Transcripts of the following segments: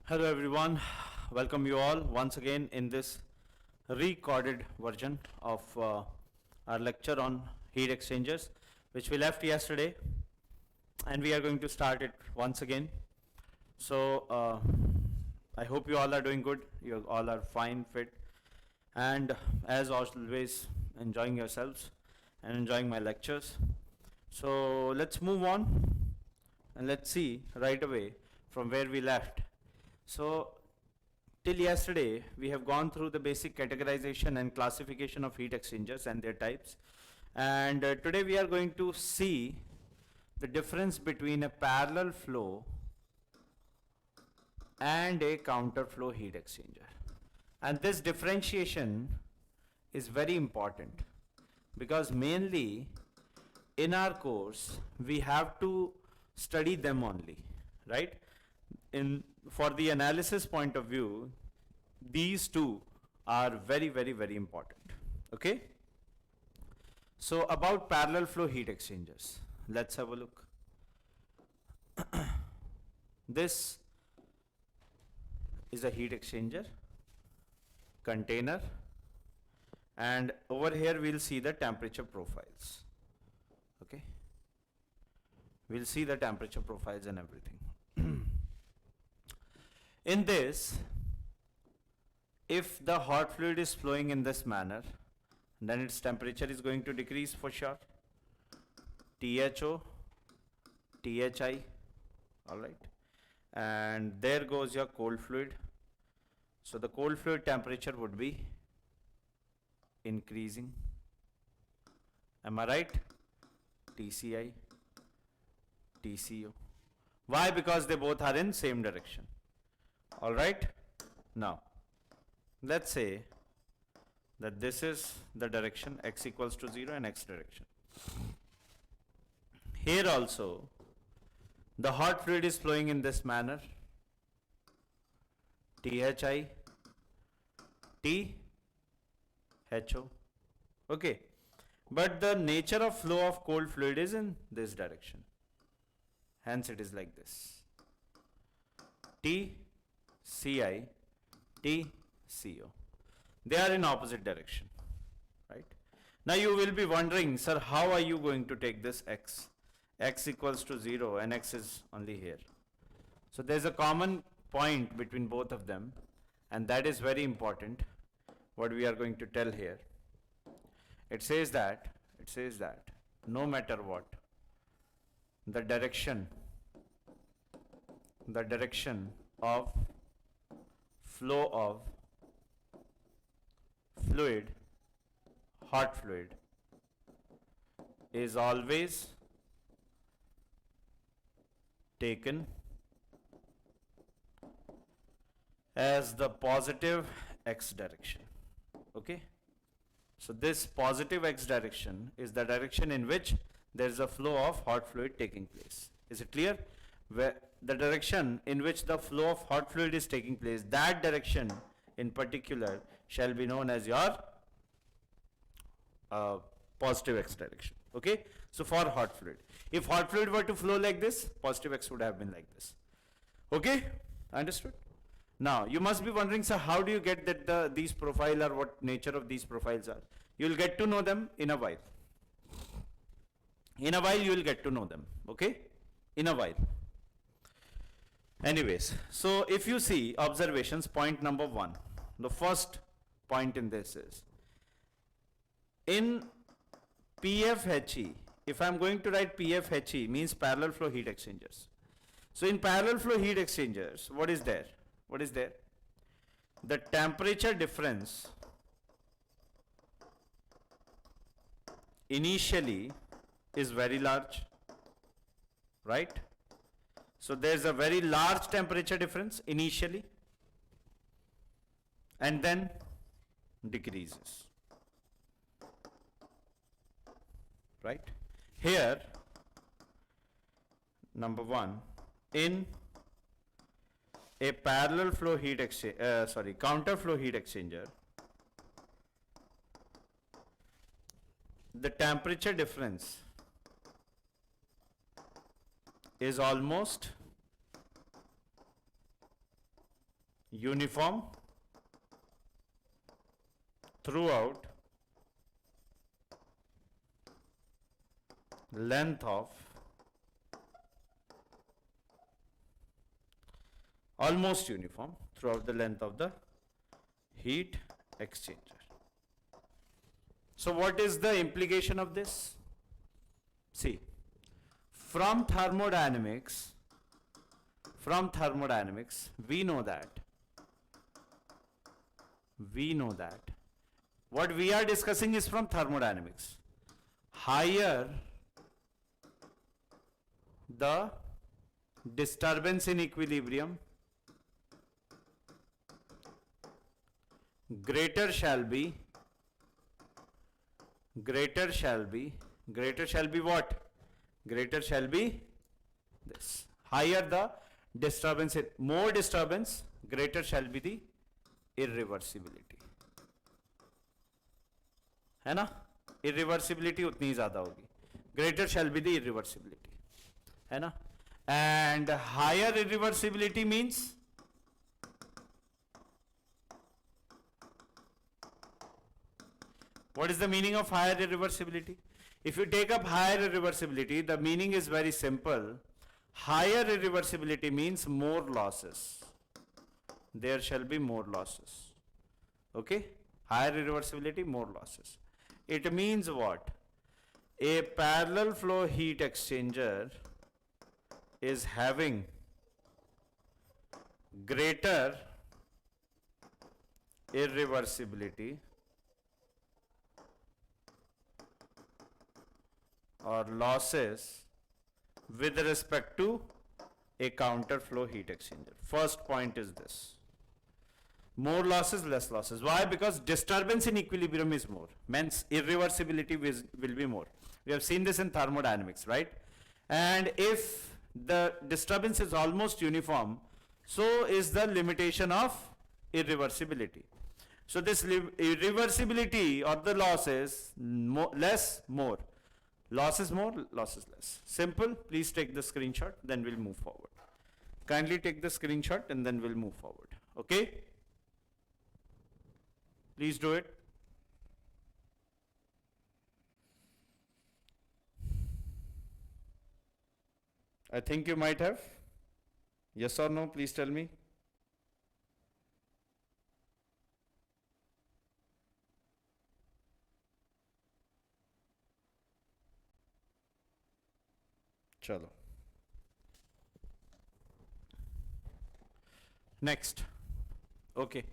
Hello everyone, welcome you all once again in this recorded version of our lecture on heat exchangers, which we left yesterday, and we are going to start it once again. So I hope you all are doing good, you all are fine, fit, and as always enjoying yourselves and enjoying my lectures. So let's move on and let's see right away from where we left. So till yesterday, we have gone through the basic categorization and classification of heat exchangers and their types. And today we are going to see the difference between a parallel flow and a counterflow heat exchanger. And this differentiation is very important because mainly in our course we have to study them only, right? In for the analysis point of view, these two are very important. Okay, so about parallel flow heat exchangers, let's have a look. This is a heat exchanger container, and over here we'll see the temperature profiles. Okay, we'll see the temperature profiles and everything. In this, if the hot fluid is flowing in this manner, then its temperature is going to decrease for sure. THO, THI, alright. And there goes your cold fluid. So the cold fluid temperature would be increasing. Am I right? TCI, TCO. Why? Because they both are in same direction. Alright. Now, let's say that this is the direction x equals to 0 and x direction. Here also, the hot fluid is flowing in this manner. THI, THO. Okay. But the nature of flow of cold fluid is in this direction. Hence it is like this. TCI, TCO. They are in opposite direction, right? Now you will be wondering, sir, how are you going to take this x? X equals to 0 and x is only here. So there's a common point between both of them, and that is very important, what we are going to tell here. It says that no matter what, the direction of flow of fluid, hot fluid, is always taken as the positive x direction. Okay, so this positive x direction is the direction in which there is a flow of hot fluid taking place. Is it clear? Where the direction in which the flow of hot fluid is taking place, that direction in particular shall be known as your positive x direction. Okay, so for hot fluid, if hot fluid were to flow like this, positive x would have been like this. Okay, understood? Now you must be wondering, sir, how do you get that these profiles are, what nature of these profiles are? You'll get to know them in a while. In a while you will get to know them. Okay, in a while. Anyways, so if you see observations, point number 1, the first point in this is, in PFHE, if I'm going to write PFHE, means parallel flow heat exchangers. So in parallel flow heat exchangers, what is there? What is there? The temperature difference initially is very large, right? So there's a very large temperature difference initially, and then decreases, right? Here, number 1, in a parallel flow heat exchanger, counter flow heat exchanger, the temperature difference is almost uniform throughout length of almost uniform throughout the length of the heat exchanger. So what is the implication of this? See, from thermodynamics, we know that what we are discussing is from thermodynamics. Higher the disturbance in equilibrium, greater shall be what? Greater shall be this. Higher the disturbance, more disturbance, greater shall be the irreversibility. है ना? Irreversibility उतनी ही ज़्यादा होगी. Greater shall be the irreversibility. है ना? And higher irreversibility means what is the meaning of higher irreversibility? If you take up higher irreversibility, the meaning is very simple. Higher irreversibility means more losses. There shall be more losses. Okay? Higher irreversibility, more losses. It means what? A parallel flow heat exchanger is having greater irreversibility or losses with respect to a counter flow heat exchanger. First point is this. More losses, less losses. Why? Because disturbance in equilibrium is more. Means irreversibility will be more. We have seen this in thermodynamics, right? And if the disturbance is almost uniform, so is the limitation of irreversibility. So this irreversibility or the losses, less, more. Losses more, losses less. Simple. Please take the screenshot, then we'll move forward. Kindly take the screenshot and then we'll move forward. Okay? Please do it. I think you might have. Yes or no? Please tell me. Chalo. Next. Okay.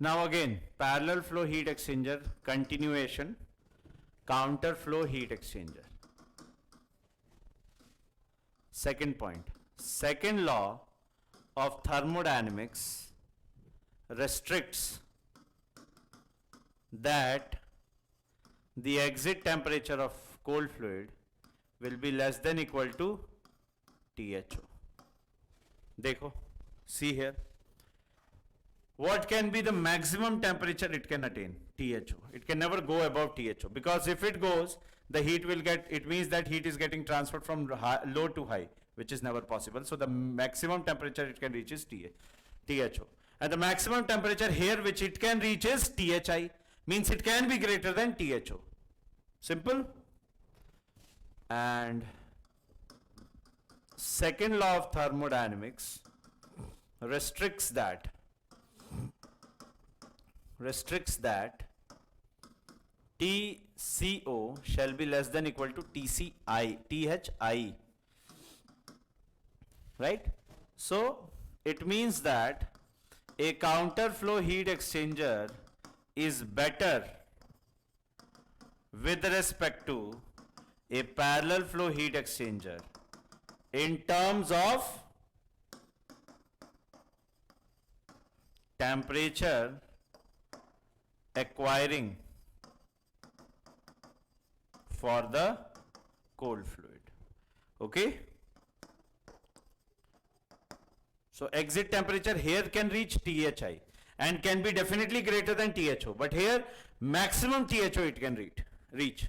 Now again, parallel flow heat exchanger, continuation, counter flow heat exchanger. Second point. Second law of thermodynamics restricts that the exit temperature of cold fluid will be less than equal to THO. Dekho, see here. What can be the maximum temperature it can attain? THO. It can never go above THO, because if it goes, the heat will get, it means that heat is getting transferred from low to high, which is never possible. So the maximum temperature it can reach is THO. And the maximum temperature here which it can reach is THI, means it can be greater than THO. Simple. And second law of thermodynamics restricts that TCO shall be less than equal to THI, right? So it means that a counter flow heat exchanger is better with respect to a parallel flow heat exchanger in terms of temperature acquiring for the cold fluid. Okay? So exit temperature here can reach THI and can be definitely greater than THO, but here maximum THO it can reach.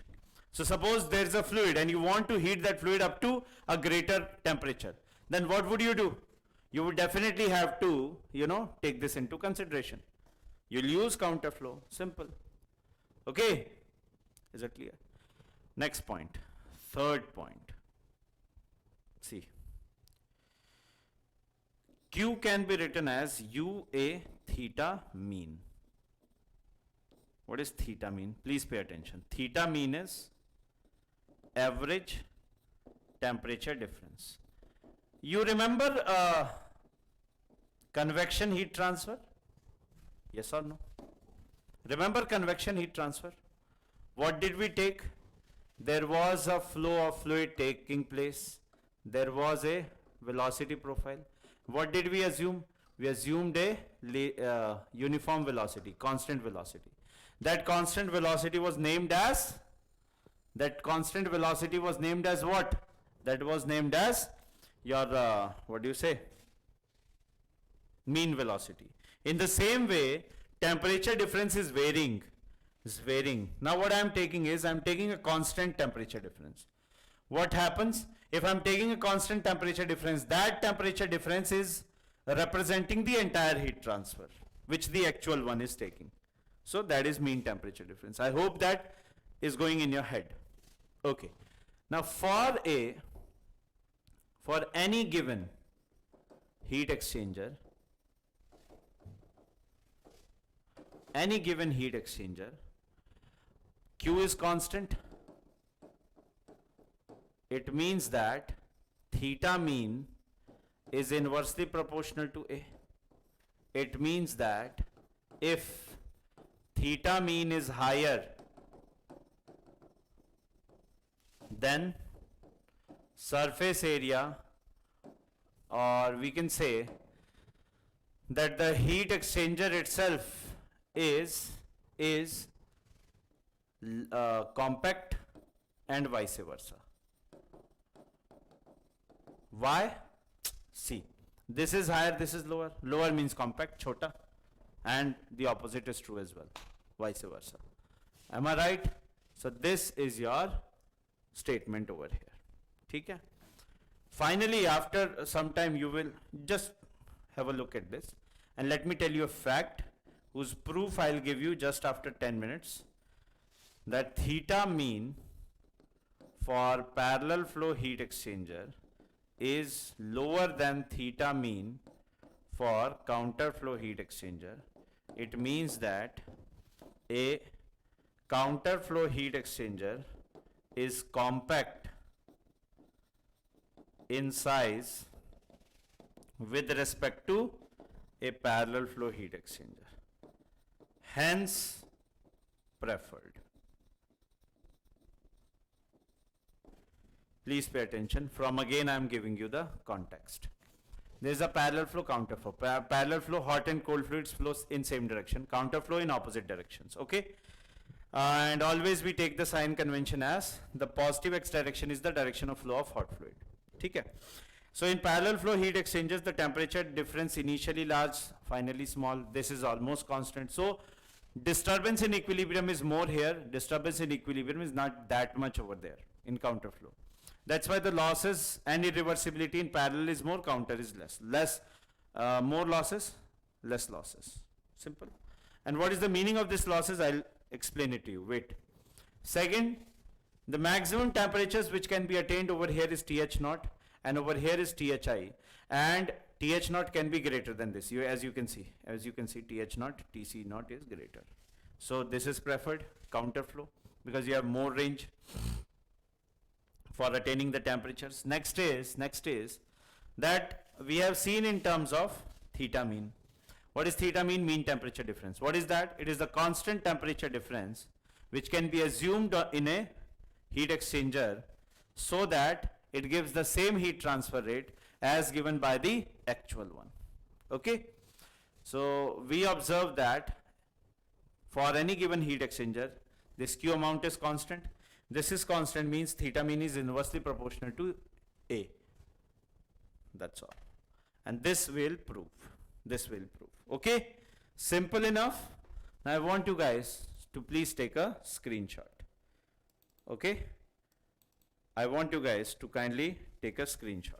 So suppose there is a fluid and you want to heat that fluid up to a greater temperature, then what would you do? you would definitely have to, take this into consideration. You'll use counter flow, simple. Okay, is it clear? Next point, third point. See, Q can be written as UA theta mean. What does theta mean? Please pay attention. Theta mean is average temperature difference. You remember convection heat transfer? Yes or no? Remember convection heat transfer? What did we take? There was a flow of fluid taking place. There was a velocity profile. What did we assume? We assumed a uniform velocity, constant velocity. That constant velocity was named as what? That was named as your, mean velocity. In the same way, temperature difference is varying. Now what I am taking is, I am taking a constant temperature difference. What happens? If I am taking a constant temperature difference, that temperature difference is representing the entire heat transfer, which the actual one is taking. So that is mean temperature difference. I hope that is going in your head. Okay. Now for any given heat exchanger, Q is constant. It means that theta mean is inversely proportional to A. It means that if theta mean is higher than surface area, or we can say that the heat exchanger itself is compact and vice versa. Why? See, this is higher, this is lower. Lower means compact, chota, and the opposite is true as well, vice versa. Am I right? So this is your statement over here. ठीक है? Finally, after some time, you will just have a look at this, and let me tell you a fact whose proof I'll give you just after 10 minutes, that theta mean for parallel flow heat exchanger is lower than theta mean for counter flow heat exchanger. It means that a counter flow heat exchanger is compact in size with respect to a parallel flow heat exchanger, hence preferred. Please pay attention. From again I am giving you the context. There is a parallel flow, counter flow. Parallel flow, hot and cold fluids flows in same direction. Counter flow in opposite directions. Okay. And always we take the sign convention as the positive x direction is the direction of flow of hot fluid. Okay. So in parallel flow heat exchangers, the temperature difference initially large, finally small. This is almost constant. So disturbance in equilibrium is more here. Disturbance in equilibrium is not that much over there in counter flow. That's why the losses and irreversibility in parallel is more, counter is less. More losses, less losses. Simple. And what is the meaning of this losses? I'll explain it to you. Wait. Second, the maximum temperatures which can be attained over here is TH naught, and over here is THI, and TH naught can be greater than this. As you can see, TH naught, TC naught is greater. So this is preferred, counter flow, because you have more range for attaining the temperatures. Next is that we have seen in terms of theta mean. What is theta mean? Mean temperature difference. What is that? It is the constant temperature difference which can be assumed in a heat exchanger so that it gives the same heat transfer rate as given by the actual one. Okay. So we observe that for any given heat exchanger, this Q amount is constant. This is constant, means theta mean is inversely proportional to A. That's all. And this will prove. Okay? Simple enough. Now I want you guys to please take a screenshot. Okay? I want you guys to kindly take a screenshot.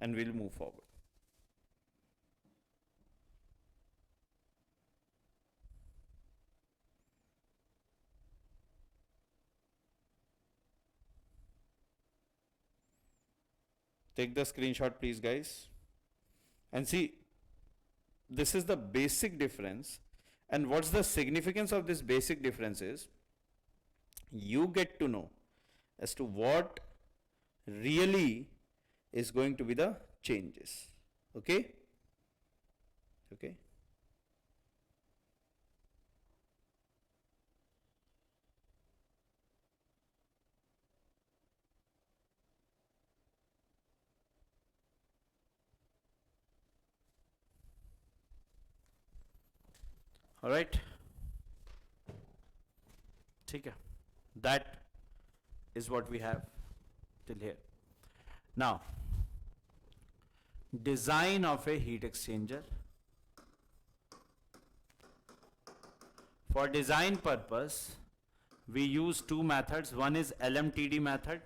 and we'll move forward. Take the screenshot, please, guys. And see, this is the basic difference. And what's the significance of this basic difference is, you get to know as to what really is going to be the changes. Okay? Okay? All right. Okay. That is what we have till here. Now, design of a heat exchanger. For design purpose, we use two methods. One is LMTD method.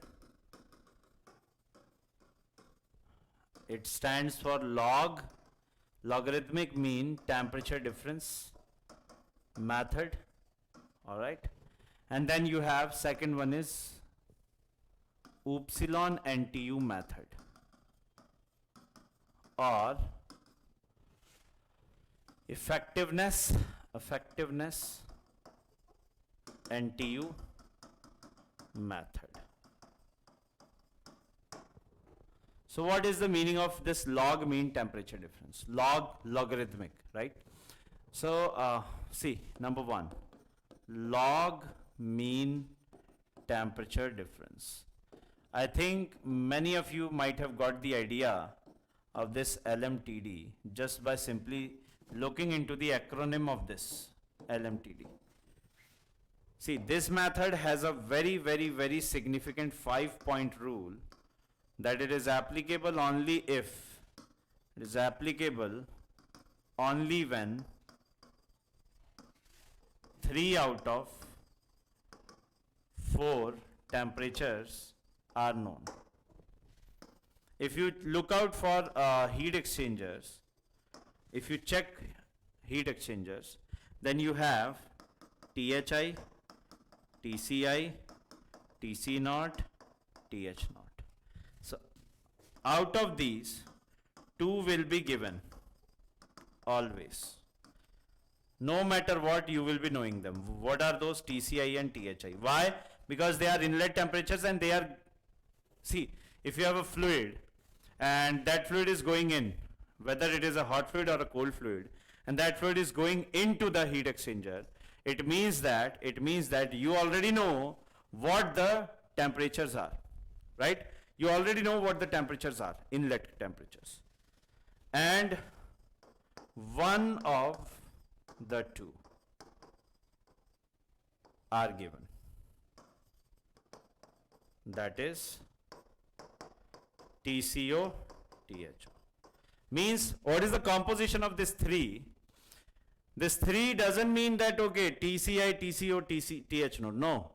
It stands for logarithmic mean temperature difference method. All right. And then you have second one is Upsilon NTU method, or effectiveness NTU method. So what is the meaning of this log mean temperature difference? Logarithmic, right? So see, number one, log mean temperature difference. I think many of you might have got the idea of this LMTD just by simply looking into the acronym of this LMTD. See, this method has a very significant 5-point rule, that it is applicable only if, it is applicable only when 3 out of 4 temperatures are known. If you look out for heat exchangers, if you check heat exchangers, then you have THI, TCI, TC0, TH0. So out of these, 2 will be given always. No matter what, you will be knowing them. What are those? TCI and THI. Why? Because they are inlet temperatures, and they are, see, if you have a fluid and that fluid is going in, whether it is a hot fluid or a cold fluid, and that fluid is going into the heat exchanger, it means that you already know what the temperatures are, right? You already know what the temperatures are, inlet temperatures. And one of the two are given. That is TCO, THO. Means, what is the composition of this 3? This 3 doesn't mean that, okay, TCI, TCO, THO. No.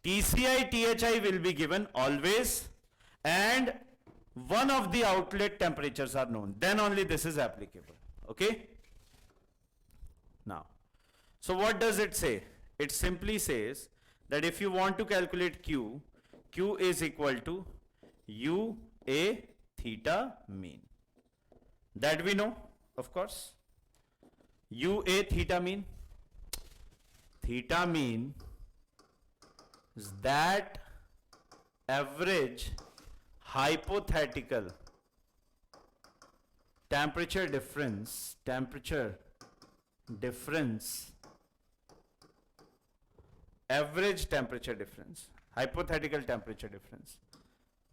TCI, THI will be given always, and one of the outlet temperatures are known. Then only this is applicable. Okay? Now, so what does it say? It simply says that if you want to calculate Q, Q is equal to UA theta mean. That we know, of course. UA theta mean. Theta mean is that average hypothetical temperature difference, average temperature difference, hypothetical temperature difference,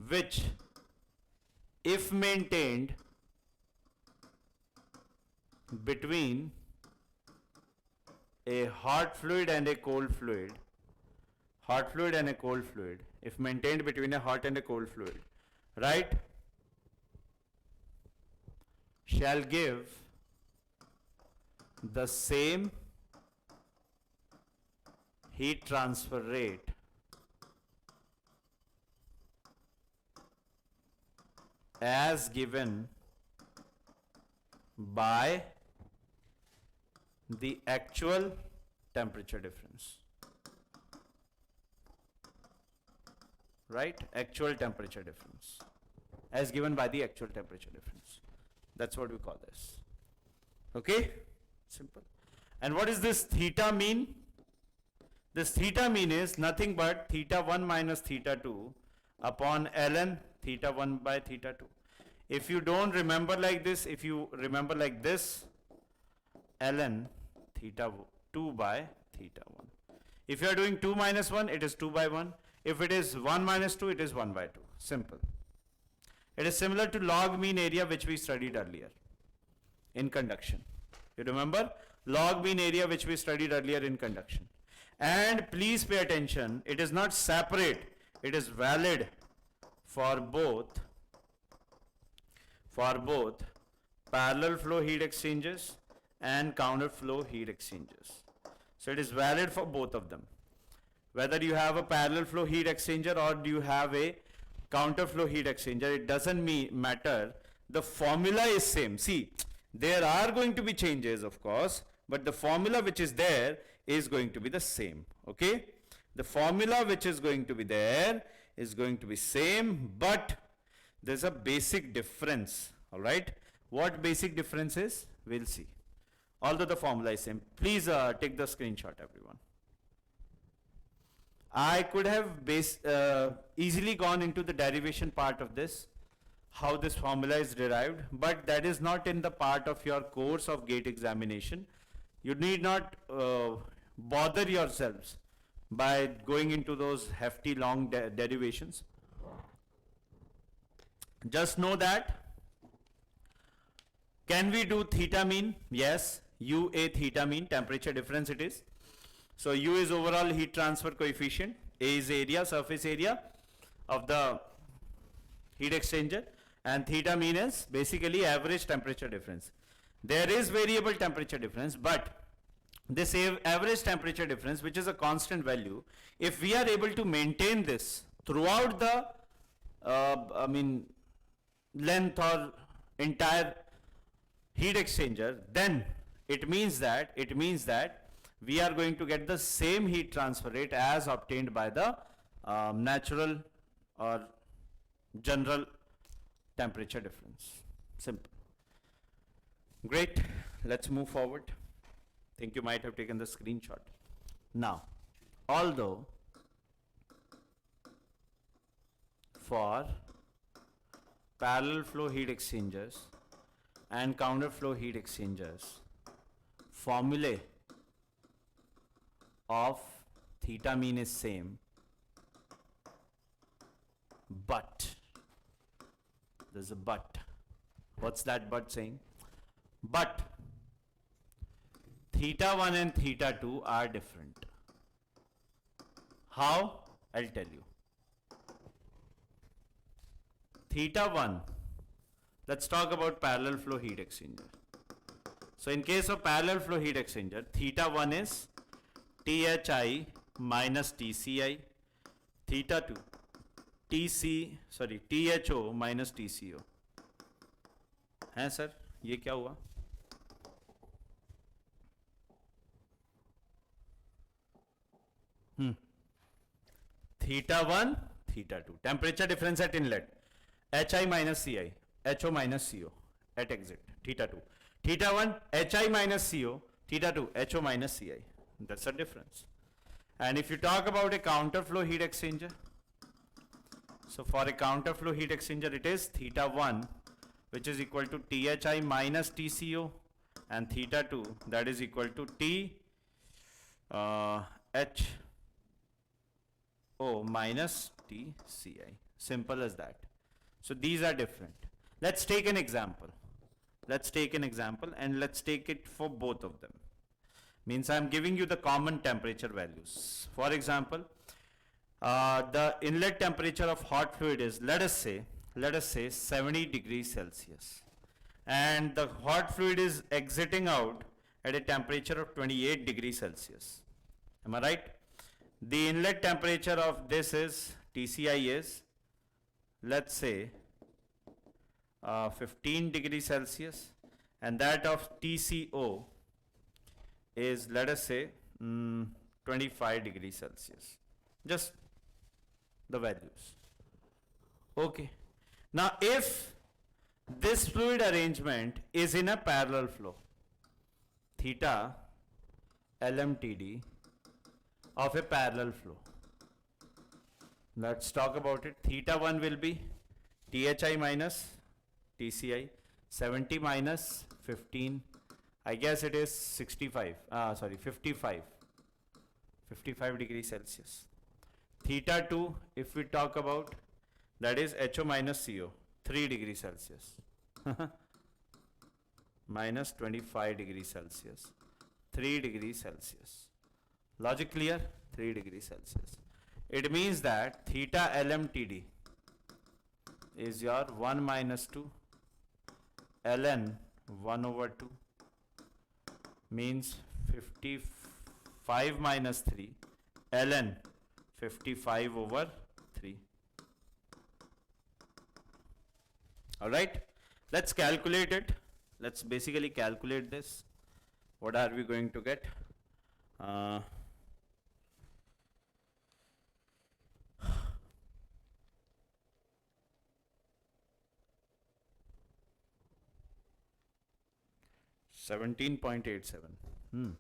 which if maintained between a hot fluid and a cold fluid, if maintained between a hot and a cold fluid, right, shall give the same heat transfer rate as given by the actual temperature difference. Right? Actual temperature difference. As given by the actual temperature difference. That's what we call this. Okay? Simple. And what does this theta mean? This theta mean is nothing but theta 1 minus theta 2 upon ln theta 1 by theta 2. If you don't remember like this, if you remember like this, ln theta 2 by theta 1. If you are doing 2 minus 1, it is 2 by 1. If it is 1 minus 2, it is 1 by 2. Simple. It is similar to log mean area which we studied earlier in conduction. You remember? Log mean area which we studied earlier in conduction. And please pay attention, it is not separate, it is valid for both parallel flow heat exchangers and counter flow heat exchangers. So it is valid for both of them. Whether you have a parallel flow heat exchanger or do you have a counter flow heat exchanger, it doesn't matter. The formula is same. See, there are going to be changes, of course, but the formula which is there is going to be the same. Okay? The formula which is going to be there is going to be same, but there's a basic difference. All right? What basic difference is? We'll see. Although the formula is same. Please take the screenshot, everyone. I could have easily gone into the derivation part of this, how this formula is derived, but that is not in the part of your course of gate examination. You need not bother yourselves by going into those hefty long derivations. Just know that, can we do theta mean? Yes, UA theta mean, temperature difference it is. So U is overall heat transfer coefficient, A is area, surface area of the heat exchanger, and theta mean is basically average temperature difference. There is variable temperature difference, but this average temperature difference, which is a constant value, if we are able to maintain this throughout the length or entire heat exchanger, then it means that we are going to get the same heat transfer rate as obtained by the natural or general temperature difference. Simple. Great. Let's move forward. Think you might have taken the screenshot. Now, although for parallel flow heat exchangers and counter flow heat exchangers, formulae of theta mean is same, but there's a but. What's that but saying? But theta 1 and theta 2 are different. How? I'll tell you. Theta 1, let's talk about parallel flow heat exchanger. So in case of parallel flow heat exchanger, theta 1 is THI minus TCI, theta 2 THO minus TCO. हैं sir, ये क्या हुआ? Theta 1, theta 2. Temperature difference at inlet. HI minus CI, HO minus CO at exit. Theta 2. Theta 1, HI minus CO. Theta 2, HO minus CI. That's the difference. And if you talk about a counter flow heat exchanger, so for a counter flow heat exchanger, it is theta 1, which is equal to THI minus TCO, and theta 2, that is equal to HO minus TCI. Simple as that. So these are different. Let's take an example. And let's take it for both of them. Means I'm giving you the common temperature values. For example, the inlet temperature of hot fluid is, let us say 70 degrees Celsius, and the hot fluid is exiting out at a temperature of 28 degrees Celsius. Am I right? The inlet temperature of this is TCI is, let's say 15 degrees Celsius, and that of TCO is, let us say, 25 degrees Celsius. Just the values. Okay. Now, if this fluid arrangement is in a parallel flow, theta LMTD of a parallel flow, let's talk about it. Theta 1 will be THI minus TCI, 70 minus 15, I guess it is 65, 55 degrees Celsius. Theta 2, if we talk about, that is HO minus CO, 3 degrees Celsius. Minus 25 degrees Celsius, 3 degrees Celsius. Logic clear? 3 degrees Celsius. It means that theta LMTD is your 1 minus 2 ln 1 over 2, means 55 minus 3 ln 55 over 3. Alright, let's calculate it. Let's basically calculate this. What are we going to get? 17.87.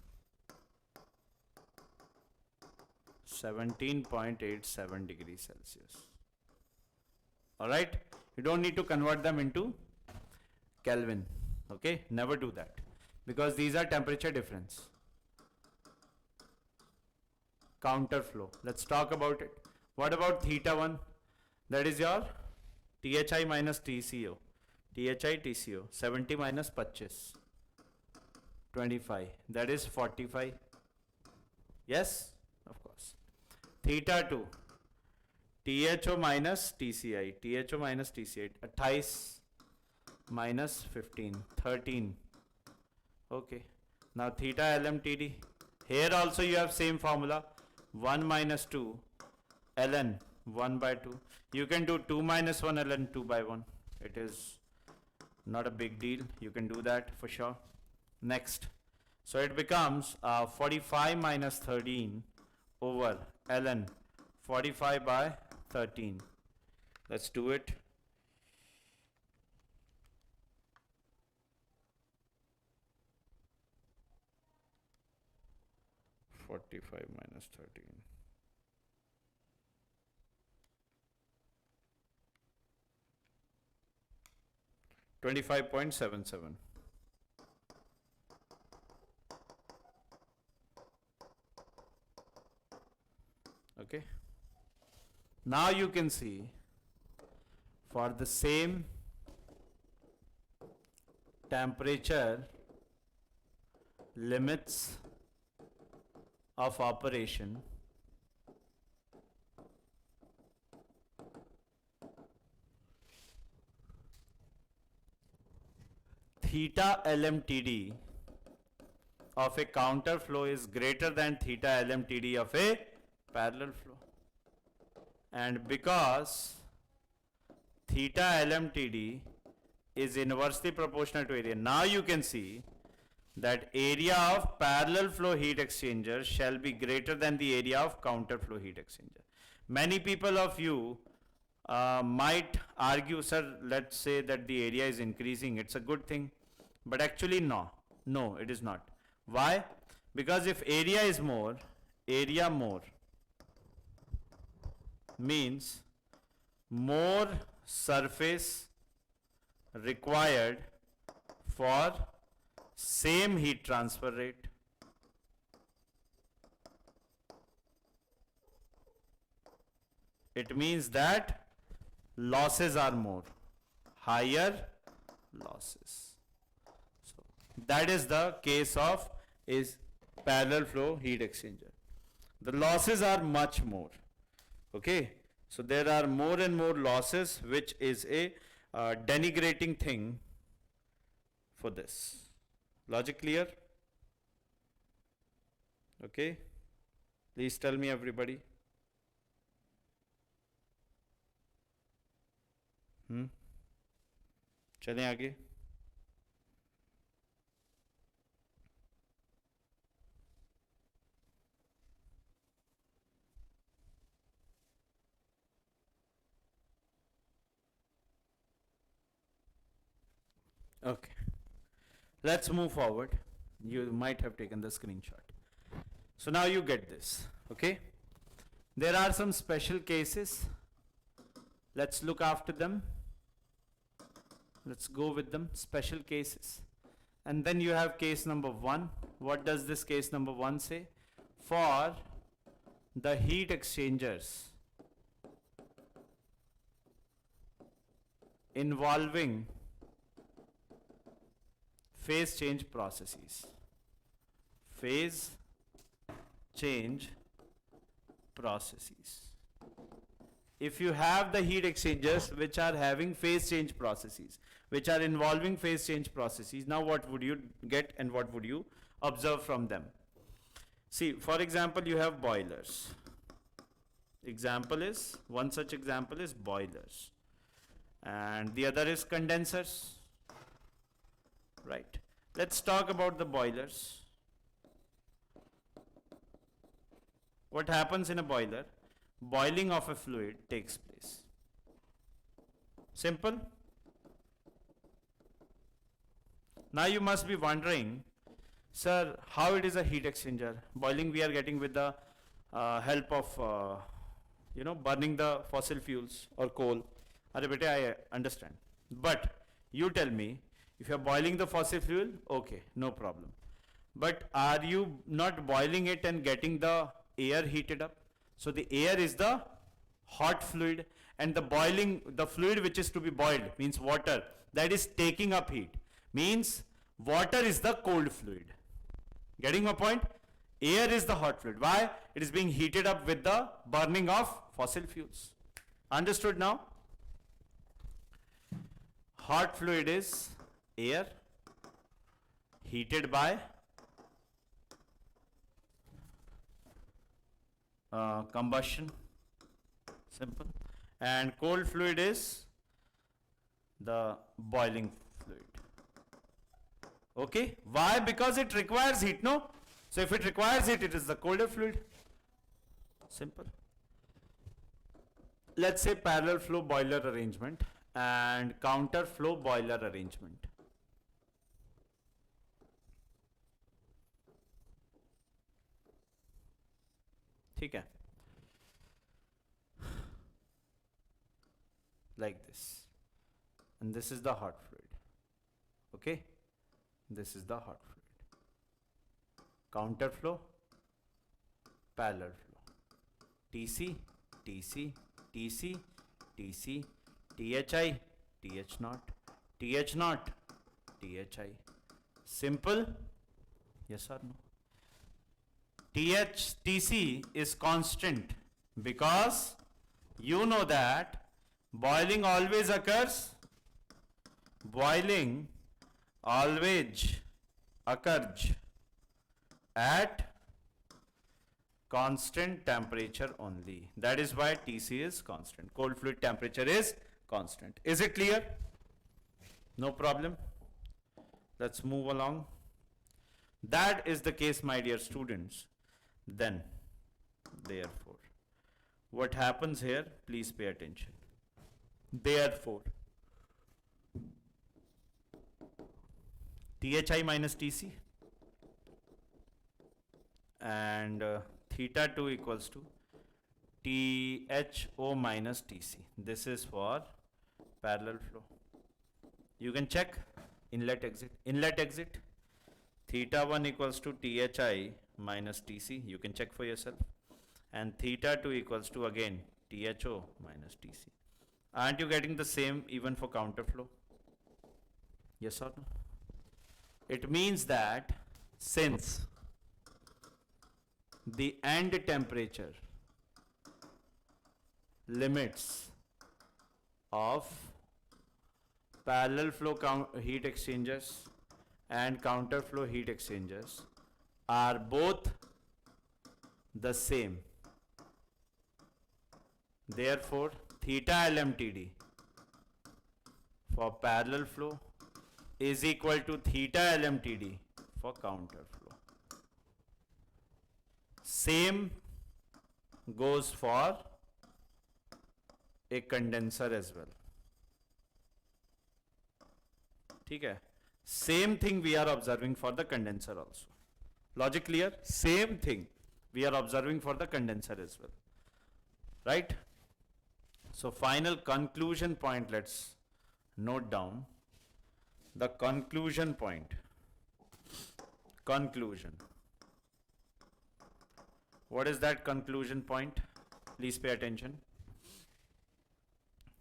17.87 degrees Celsius. Alright, you don't need to convert them into Kelvin. Okay, never do that, because these are temperature difference. Counter flow. Let's talk about it. What about theta 1? That is your THI minus TCO. THI TCO. 70 minus 25. 25. That is 45. Yes, of course. Theta 2. THO minus TCI. THO minus TCI. 28 minus 15. 13. Okay. Now theta LMTD. Here also you have same formula. 1 minus 2 ln 1 by 2. You can do 2 minus 1 ln 2 by 1. It is not a big deal. You can do that for sure. Next. So it becomes 45 minus 13 over ln 45 by 13. Let's do it. (45 minus 13). 25.77. Okay. Now you can see, for the same temperature limits of operation, theta LMTD of a counter flow is greater than theta LMTD of a parallel flow. And because theta LMTD is inversely proportional to area, now you can see that area of parallel flow heat exchanger shall be greater than the area of counter flow heat exchanger. Many people of you might argue, sir, let's say that the area is increasing, it's a good thing. But actually no, it is not. Why? Because if area is more, area more means more surface required for same heat transfer rate. It means that losses are more, higher losses. So that is the case of is parallel flow heat exchanger. The losses are much more. Okay, so there are more and more losses, which is a denigrating thing for this. Logic clear? Okay, please tell me, everybody. चलें आगे. Okay, let's move forward. You might have taken the screenshot. So now you get this, okay? There are some special cases. Let's look after them. Let's go with them. Special cases. And then you have case number 1. What does this case number 1 say? For the heat exchangers involving phase change processes. Phase change processes. If you have the heat exchangers which are having phase change processes, which are involving phase change processes, now what would you get and what would you observe from them? See, for example, you have boilers. One such example is boilers. And the other is condensers. Right. Let's talk about the boilers. What happens in a boiler? Boiling of a fluid takes place. Simple. Now you must be wondering, sir, how it is a heat exchanger? Boiling we are getting with the help of, burning the fossil fuels or coal. Arre bete, I understand. But you tell me, if you are boiling the fossil fuel, okay, no problem. But are you not boiling it and getting the air heated up? So the air is the hot fluid, and the fluid which is to be boiled means water, that is taking up heat. Means water is the cold fluid. Getting my point? Air is the hot fluid. Why? It is being heated up with the burning of fossil fuels. Understood now? Hot fluid is air heated by combustion. Simple. And cold fluid is the boiling fluid. Okay? Why? Because it requires heat, no? So if it requires heat, it is the colder fluid. Simple. Let's say parallel flow boiler arrangement and counter flow boiler arrangement. ठीक है? Like this. And this is the hot fluid. Okay? This is the hot fluid. Counter flow, parallel flow. TC, TC, TC, TC, THI, TH naught, TH naught, THI. Simple? Yes or no? TC is constant because you know that boiling always occurs at constant temperature only. That is why TC is constant. Cold fluid temperature is constant. Is it clear? No problem. Let's move along. That is the case, my dear students. Then, therefore, what happens here? Please pay attention. Therefore, THI minus TC and theta 2 equals to THO minus TC. This is for parallel flow. You can check inlet exit. Inlet exit. Theta 1 equals to THI minus TC. You can check for yourself. And theta 2 equals to again THO minus TC. Aren't you getting the same even for counter flow? Yes or no? It means that since the end temperature limits of parallel flow heat exchangers and counter flow heat exchangers are both the same, therefore theta LMTD for parallel flow is equal to theta LMTD for counter flow. Same goes for a condenser as well. ठीक है, same thing we are observing for the condenser also. Logic clear? Same thing we are observing for the condenser as well, right? So final conclusion point, let's note down the conclusion point. Conclusion. What is that conclusion point? Please pay attention.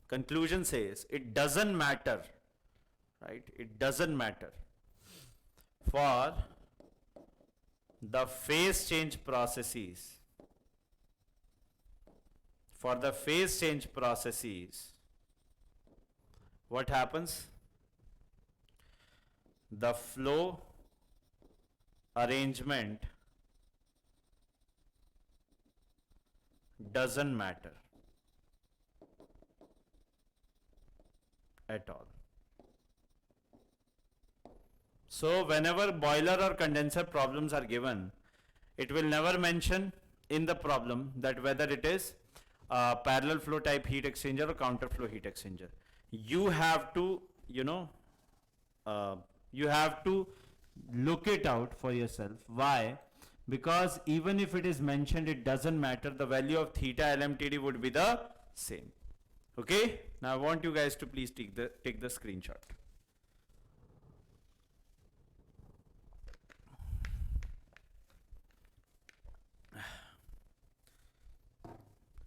Conclusion says it doesn't matter, right? It doesn't matter for the phase change processes. For the phase change processes, what happens? The flow arrangement doesn't matter at all. So whenever boiler or condenser problems are given, it will never mention in the problem that whether it is parallel flow type heat exchanger or counter flow heat exchanger. You have to, you have to look it out for yourself. Why? Because even if it is mentioned, it doesn't matter. The value of theta LMTD would be the same. Okay? Now I want you guys to please take the screenshot.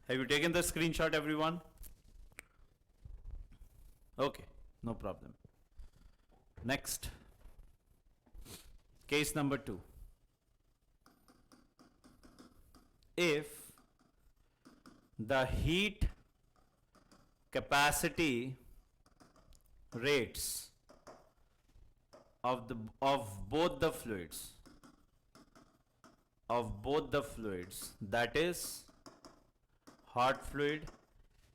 Have you taken the screenshot, everyone? Okay, no problem. Next, case number 2. If the heat capacity rates of both the fluids, that is hot fluid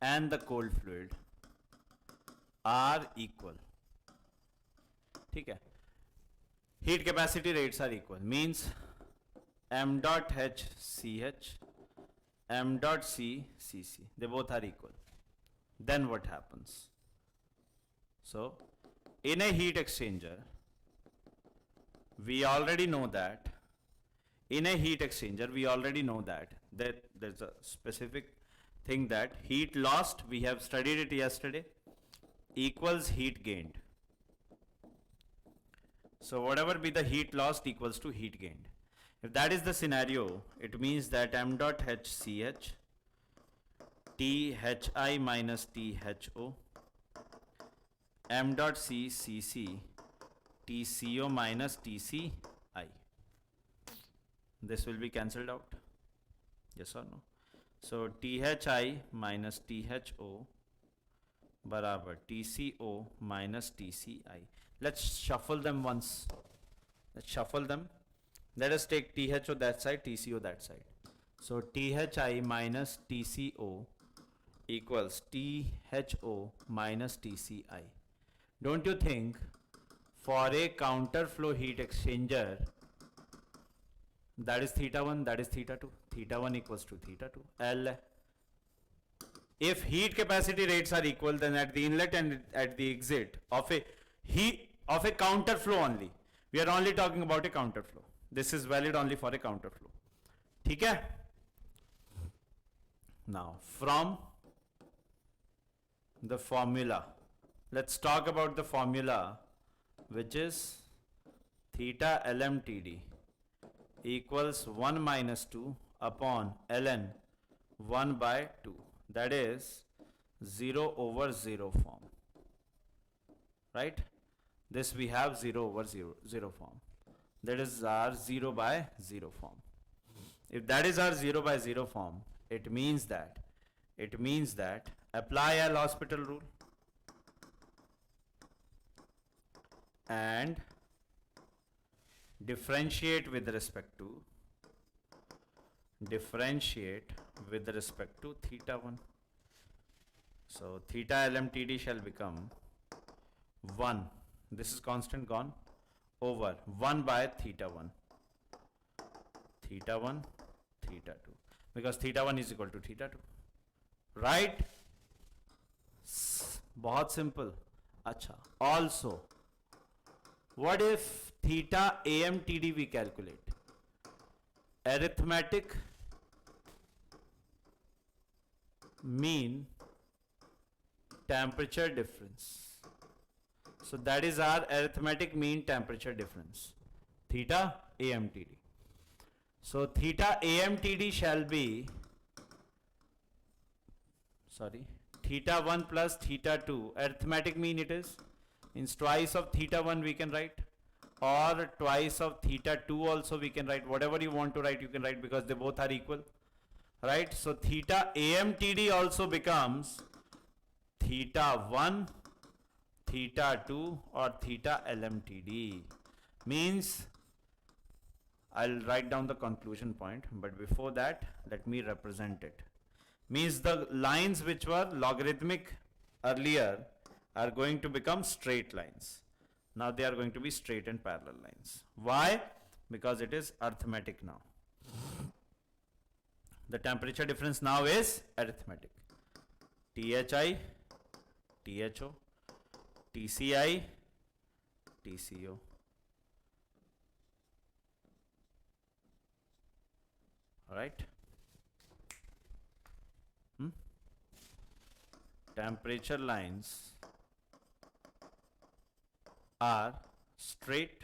and the cold fluid, are equal. ठीक है, heat capacity rates are equal means m dot h ch, m dot c cc, they both are equal. Then what happens? So in a heat exchanger, we already know that there's a specific thing that heat lost, we have studied it yesterday, equals heat gained. So whatever be the heat lost equals to heat gained. If that is the scenario, it means that m dot h ch thi minus tho, m dot c cc tco minus tci. This will be cancelled out. Yes or no? So thi minus tho barabar tco minus tci. Let's shuffle them once. Let's shuffle them. Let us take tho that side, tco that side. So thi minus tco equals tho minus tci. Don't you think for a counter flow heat exchanger, that is theta 1, that is theta 2, theta 1 equals to theta 2, L. If heat capacity rates are equal, then at the inlet and at the exit of a counter flow only, we are only talking about a counter flow. This is valid only for a counter flow. ठीक है? Now from the formula, let's talk about the formula, which is theta LMTD equals 1 minus 2 upon ln 1 by 2, that is 0 over 0 form, right? This we have 0 over 0 form, that is our 0 by 0 form. If that is our 0 by 0 form, it means that apply a L'Hospital rule and differentiate with respect to theta 1. So theta LMTD shall become 1, this is constant gone, over 1 by theta 1, theta 1, theta 2, because theta 1 is equal to theta 2, right? बहुत simple. अच्छा, also what if theta AMTD we calculate? Arithmetic mean temperature difference. So that is our arithmetic mean temperature difference, theta AMTD. So theta AMTD shall be, sorry, theta 1 plus theta 2, arithmetic mean it is, means twice of theta 1 we can write, or twice of theta 2 also we can write, whatever you want to write you can write, because they both are equal, right? So theta AMTD also becomes theta 1, theta 2 or theta LMTD. Means, I'll write down the conclusion point, but before that let me represent it. Means the lines which were logarithmic earlier are going to become straight lines. Now they are going to be straight and parallel lines. Why? Because it is arithmetic now. The temperature difference now is arithmetic. THI, THO, TCI, TCO. Alright. Temperature lines are straight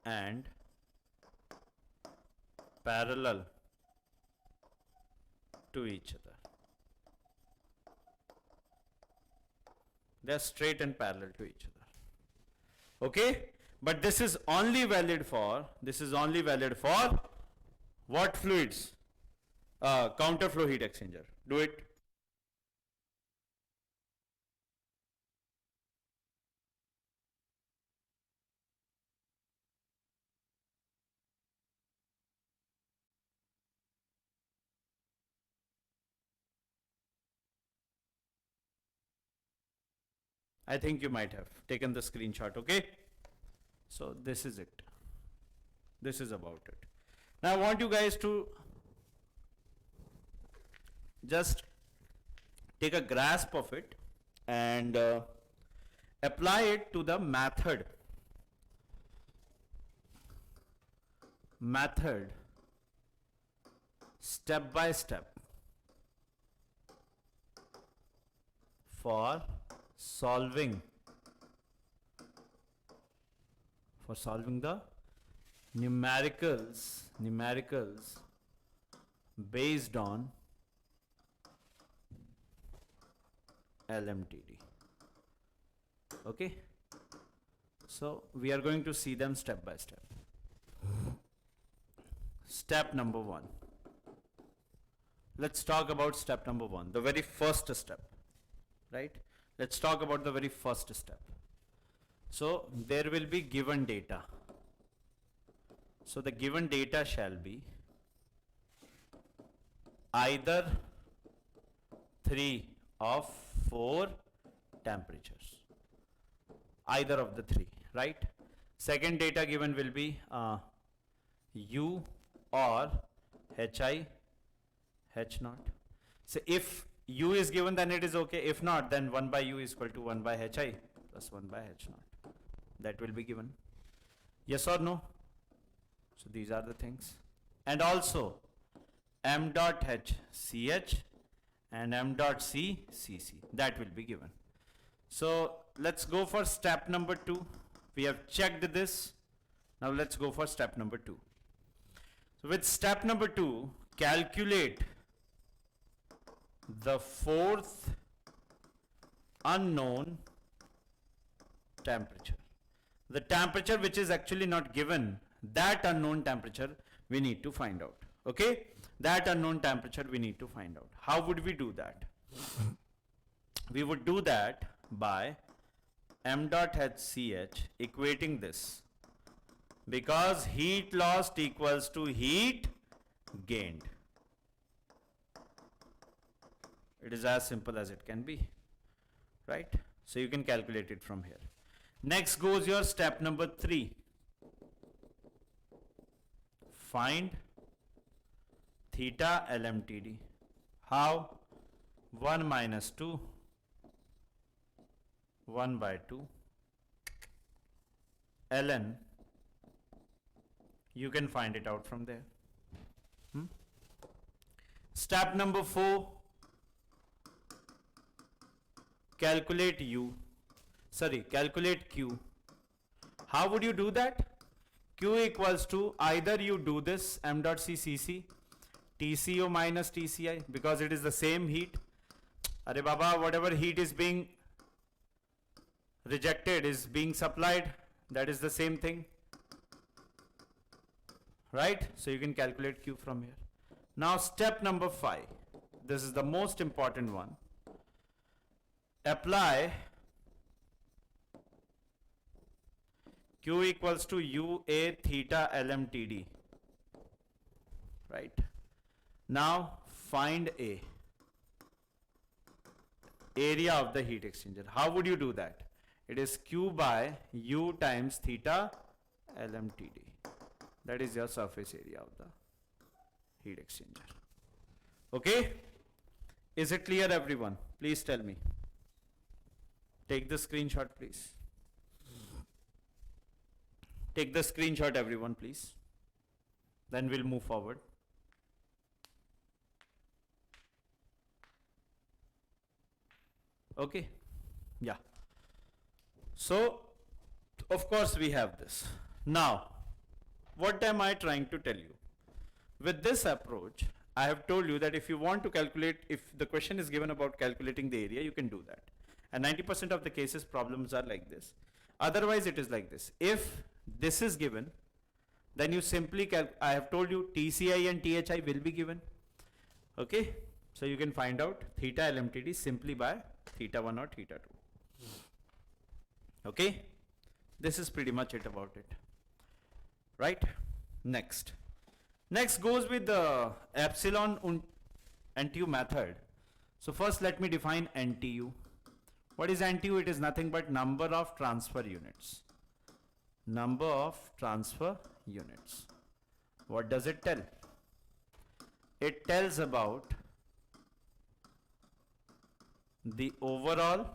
and parallel to each other. They are straight and parallel to each other. Okay? But this is only valid for what fluids? Counterflow heat exchanger. Do it. I think you might have taken the screenshot, okay? So this is it. This is about it. Now I want you guys to just take a grasp of it and apply it to the method step by step for solving the numericals based on LMTD. Okay, so we are going to see them step by step. Step number 1. Let's talk about step number 1, the very first step, right? Let's talk about the very first step. So there will be given data. So the given data shall be either 3 of 4 temperatures, either of the 3, right? Second data given will be U or HI, H naught. So if U is given, then it is okay. If not, then 1 by U is equal to 1 by HI plus 1 by H naught. That will be given. Yes or no? So these are the things. And also M dot H CH and M dot C CC. That will be given. So let's go for step number 2. We have checked this. Now let's go for step number 2. So with step number 2, calculate the fourth unknown temperature. The temperature which is actually not given, that unknown temperature we need to find out. Okay? That unknown temperature we need to find out. How would we do that? We would do that by M dot HCH equating this, because heat lost equals to heat gained. It is as simple as it can be, right? So you can calculate it from here. Next goes your step number 3. Find theta LMTD. How? 1 minus 2, 1 by 2, ln, you can find it out from there. Step number 4, calculate Q. How would you do that? Q equals to, either you do this m dot c cc, TCO minus TCI, because it is the same heat. Arey Baba, whatever heat is being rejected is being supplied, that is the same thing, right? So you can calculate Q from here. Now step number 5, this is the most important one. Apply Q equals to UA theta LMTD, right? Now find A, area of the heat exchanger. How would you do that? It is Q by U times theta LMTD. That is your surface area of the heat exchanger. Okay? Is it clear, everyone? Please tell me. Take the screenshot, please. Take the screenshot, everyone, please. Then we'll move forward. Okay? Yeah. So, of course, we have this. Now, what am I trying to tell you? With this approach, I have told you that if you want to calculate, if the question is given about calculating the area, you can do that. And 90% of the cases, problems are like this. Otherwise, it is like this. If this is given, then you simply, I have told you TCI and THI will be given. Okay? So you can find out theta LMTD simply by theta 1 or theta 2. Okay? This is pretty much it about it. Right? Next. Next goes with the epsilon und NTU method. So first let me define NTU. What is NTU? It is nothing but number of transfer units. Number of transfer units. What does it tell? It tells about the overall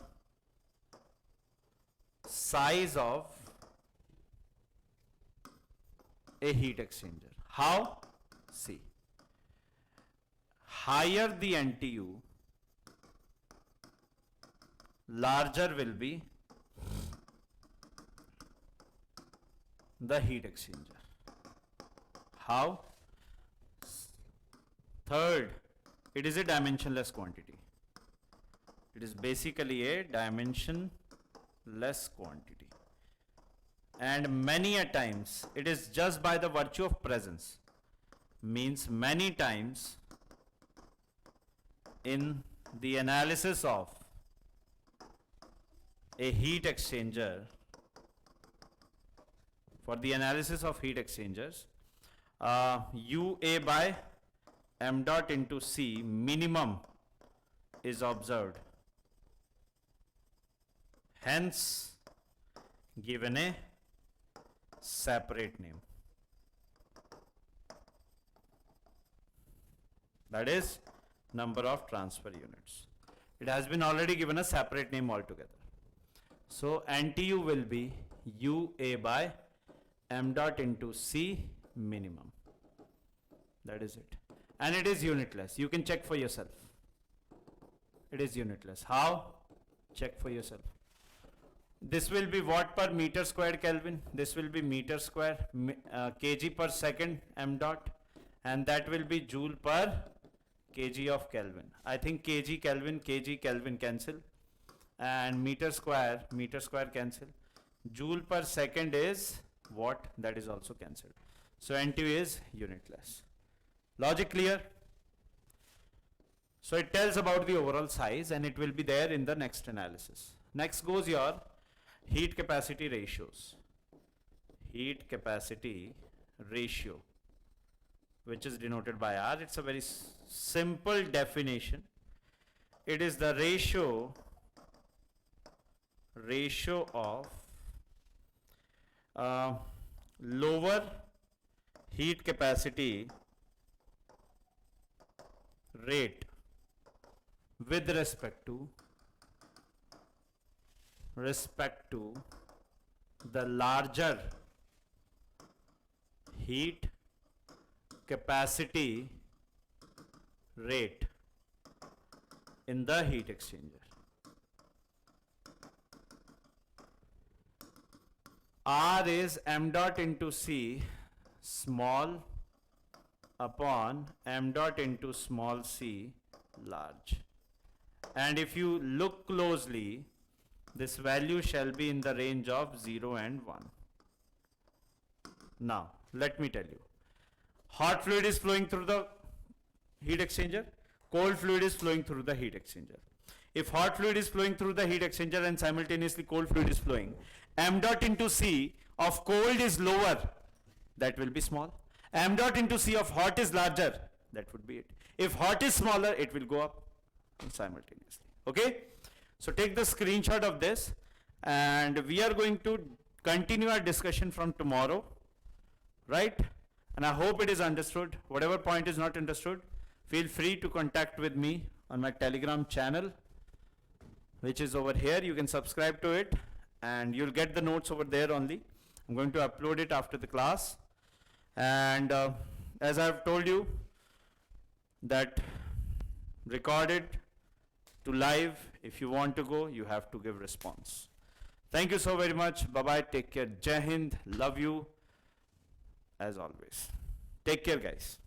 size of a heat exchanger. How? See, higher the NTU, larger will be the heat exchanger. How? Third, it is a dimensionless quantity. It is basically a dimensionless quantity. And many a times, it is just by the virtue of presence. Means many times in the analysis of a heat exchanger, for the analysis of heat exchangers, UA by m dot into C minimum is observed. Hence, given a separate name. That is number of transfer units. It has been already given a separate name altogether. So NTU will be UA by m dot into C minimum. That is it. And it is unitless. You can check for yourself. It is unitless. How? Check for yourself. This will be watt per meter square Kelvin. This will be meter square kg per second m dot, and that will be joule per kg of Kelvin. I think kg Kelvin cancel, and meter square cancel. Joule per second is watt, that is also cancelled. So NTU is unitless. Logic clear? So it tells about the overall size, and it will be there in the next analysis. Next goes your heat capacity ratios. Heat capacity ratio, which is denoted by R. It's a very simple definition. It is the ratio ratio of lower heat capacity rate with respect to the larger heat capacity rate in the heat exchanger. R is m dot into C small upon m dot into small c large. And if you look closely, this value shall be in the range of 0 and 1. Now, let me tell you. Hot fluid is flowing through the heat exchanger. Cold fluid is flowing through the heat exchanger. If hot fluid is flowing through the heat exchanger and simultaneously cold fluid is flowing, m dot into c of cold is lower, that will be small. M dot into c of hot is larger, that would be it. If hot is smaller, it will go up simultaneously. Okay? So take the screenshot of this, and we are going to continue our discussion from tomorrow, right? And I hope it is understood. Whatever point is not understood, feel free to contact with me on my Telegram channel, which is over here. You can subscribe to it, and you'll get the notes over there only. I'm going to upload it after the class. And as I've told you, that recorded to live, if you want to go, you have to give response. Thank you so very much. Bye-bye. Take care. Jai Hind. Love you as always. Take care, guys.